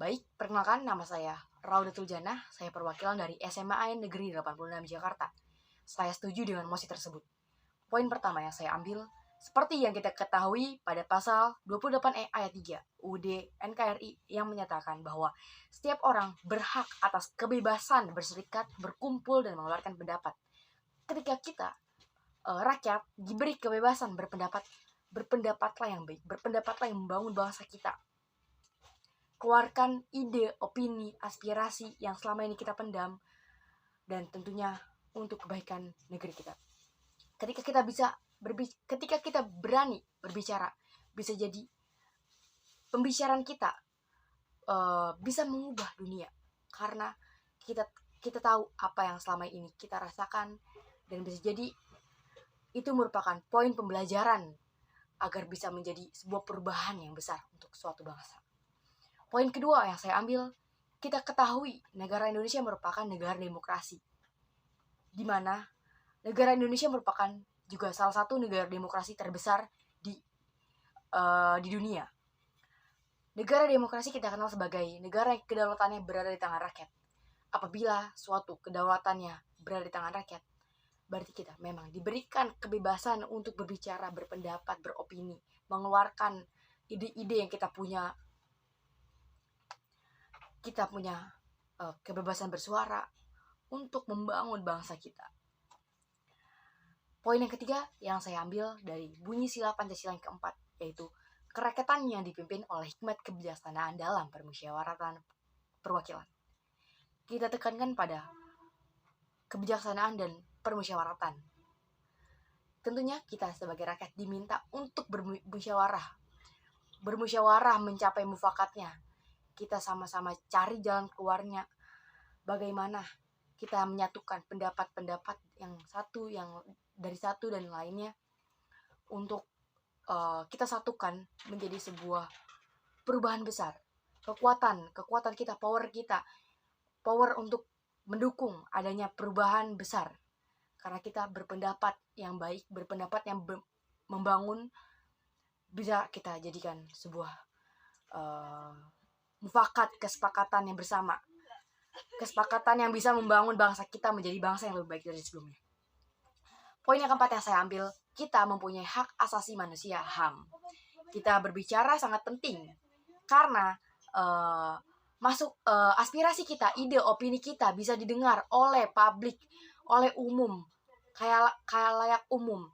Baik, perkenalkan nama saya Raudatul Janah, saya perwakilan dari SMA AN Negeri 86 Jakarta. Saya setuju dengan mosi tersebut. Poin pertama yang saya ambil, seperti yang kita ketahui pada pasal 28E ayat 3 UUD NKRI yang menyatakan bahwa setiap orang berhak atas kebebasan berserikat, berkumpul, dan mengeluarkan pendapat. Ketika kita, rakyat, diberi kebebasan berpendapat, berpendapatlah yang baik, berpendapatlah yang membangun bangsa kita. Keluarkan ide, opini, aspirasi yang selama ini kita pendam, dan tentunya untuk kebaikan negeri kita. Ketika kita berani berbicara, bisa jadi pembicaraan kita bisa mengubah dunia, karena kita tahu apa yang selama ini kita rasakan, dan bisa jadi itu merupakan poin pembelajaran agar bisa menjadi sebuah perubahan yang besar untuk suatu bangsa. Poin kedua yang saya ambil, kita ketahui negara Indonesia merupakan negara demokrasi, di mana negara Indonesia merupakan juga salah satu negara demokrasi terbesar di dunia. Negara demokrasi kita kenal sebagai negara yang kedaulatannya berada di tangan rakyat. Apabila suatu kedaulatannya berada di tangan rakyat, berarti kita memang diberikan kebebasan untuk berbicara, berpendapat, beropini, mengeluarkan ide-ide yang kita punya. Kita punya kebebasan bersuara untuk membangun bangsa kita. Poin yang ketiga yang saya ambil dari bunyi sila Pancasila yang keempat, yaitu kerakyatan yang dipimpin oleh hikmat kebijaksanaan dalam permusyawaratan perwakilan. Kita tekankan pada kebijaksanaan dan permusyawaratan. Tentunya kita sebagai rakyat diminta untuk bermusyawarah mencapai mufakatnya. Kita sama-sama cari jalan keluarnya, bagaimana kita menyatukan pendapat-pendapat yang dari satu dan lainnya untuk kita satukan menjadi sebuah perubahan besar. Kekuatan kita, power untuk mendukung adanya perubahan besar, karena kita berpendapat yang baik, berpendapat yang membangun, bisa kita jadikan sebuah mufakat, kesepakatan yang bersama, kesepakatan yang bisa membangun bangsa kita menjadi bangsa yang lebih baik dari sebelumnya. Poin yang keempat yang saya ambil, kita mempunyai hak asasi manusia, HAM. Kita berbicara sangat penting, karena aspirasi kita, ide, opini kita bisa didengar oleh publik, oleh umum, kayak layak umum,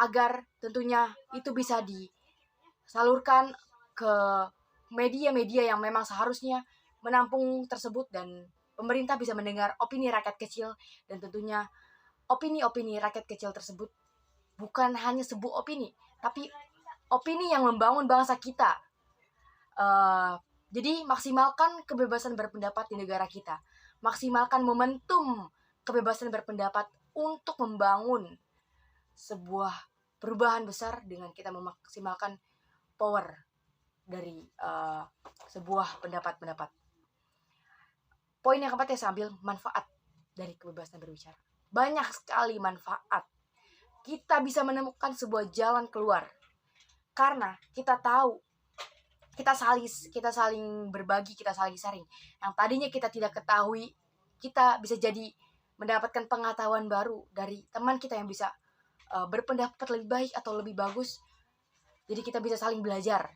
agar tentunya itu bisa disalurkan ke media-media yang memang seharusnya menampung tersebut, dan pemerintah bisa mendengar opini rakyat kecil, dan tentunya opini-opini rakyat kecil tersebut bukan hanya sebuah opini, tapi opini yang membangun bangsa kita. Jadi maksimalkan kebebasan berpendapat di negara kita, maksimalkan momentum kebebasan berpendapat untuk membangun sebuah perubahan besar dengan kita memaksimalkan power dari sebuah pendapat-pendapat. Poin yang keempat yang saya ambil, manfaat dari kebebasan berbicara. Banyak sekali manfaat. Kita bisa menemukan sebuah jalan keluar, karena kita tahu, kita saling berbagi, kita saling sharing. Yang tadinya kita tidak ketahui, kita bisa jadi mendapatkan pengetahuan baru dari teman kita yang bisa berpendapat lebih baik atau lebih bagus. Jadi kita bisa saling belajar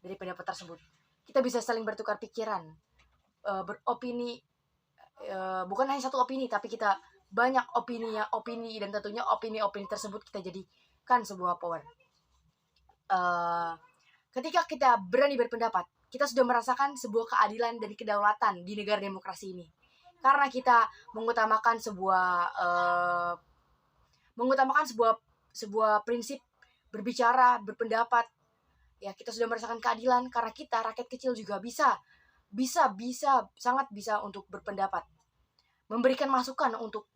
dari pendapat tersebut. Kita bisa saling bertukar pikiran, beropini, bukan hanya satu opini, tapi kita banyak opini, dan tentunya opini-opini tersebut kita jadikan sebuah power. Ketika kita berani berpendapat, kita sudah merasakan sebuah keadilan dan kedaulatan di negara demokrasi ini, karena kita mengutamakan sebuah prinsip berbicara, berpendapat. Ya, kita sudah merasakan keadilan karena kita rakyat kecil juga sangat bisa untuk berpendapat, memberikan masukan untuk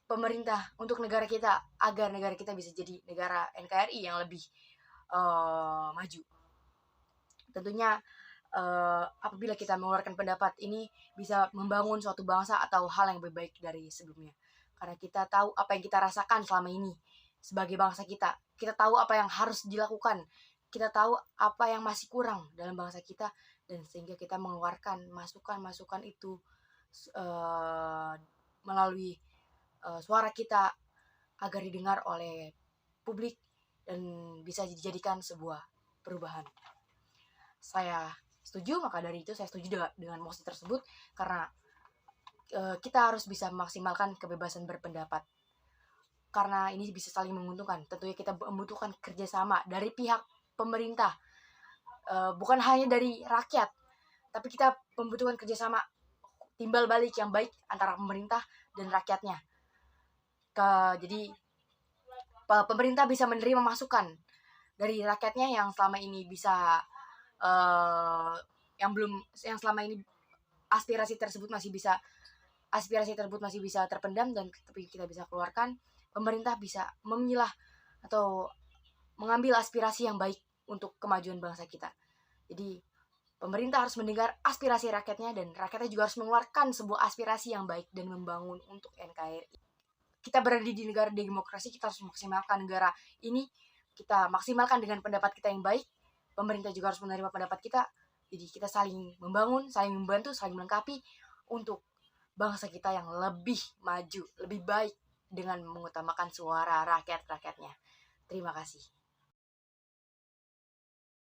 pemerintah, untuk negara kita, agar negara kita bisa jadi negara NKRI yang lebih maju. Tentunya apabila kita mengeluarkan pendapat ini bisa membangun suatu bangsa atau hal yang lebih baik dari sebelumnya, karena kita tahu apa yang kita rasakan selama ini sebagai bangsa kita. Kita tahu apa yang harus dilakukan, kita tahu apa yang masih kurang dalam bangsa kita, dan sehingga kita mengeluarkan masukan-masukan itu melalui suara kita agar didengar oleh publik dan bisa dijadikan sebuah perubahan. Saya setuju, maka dari itu saya setuju dengan mosi tersebut karena kita harus bisa memaksimalkan kebebasan berpendapat. Karena ini bisa saling menguntungkan. Tentunya kita membutuhkan kerjasama dari pihak pemerintah, bukan hanya dari rakyat, tapi kita membutuhkan kerjasama timbal balik yang baik antara pemerintah dan rakyatnya. Jadi pemerintah bisa menerima masukan dari rakyatnya yang selama ini bisa yang selama ini aspirasi tersebut masih bisa terpendam dan tapi kita bisa keluarkan. Pemerintah bisa memilah atau mengambil aspirasi yang baik untuk kemajuan bangsa kita. Jadi pemerintah harus mendengar aspirasi rakyatnya dan rakyatnya juga harus mengeluarkan sebuah aspirasi yang baik dan membangun untuk NKRI. Kita berada di negara demokrasi, kita harus maksimalkan negara ini. Kita maksimalkan dengan pendapat kita yang baik. Pemerintah juga harus menerima pendapat kita. Jadi kita saling membangun, saling membantu, saling melengkapi untuk bangsa kita yang lebih maju, lebih baik dengan mengutamakan suara rakyat-rakyatnya. Terima kasih.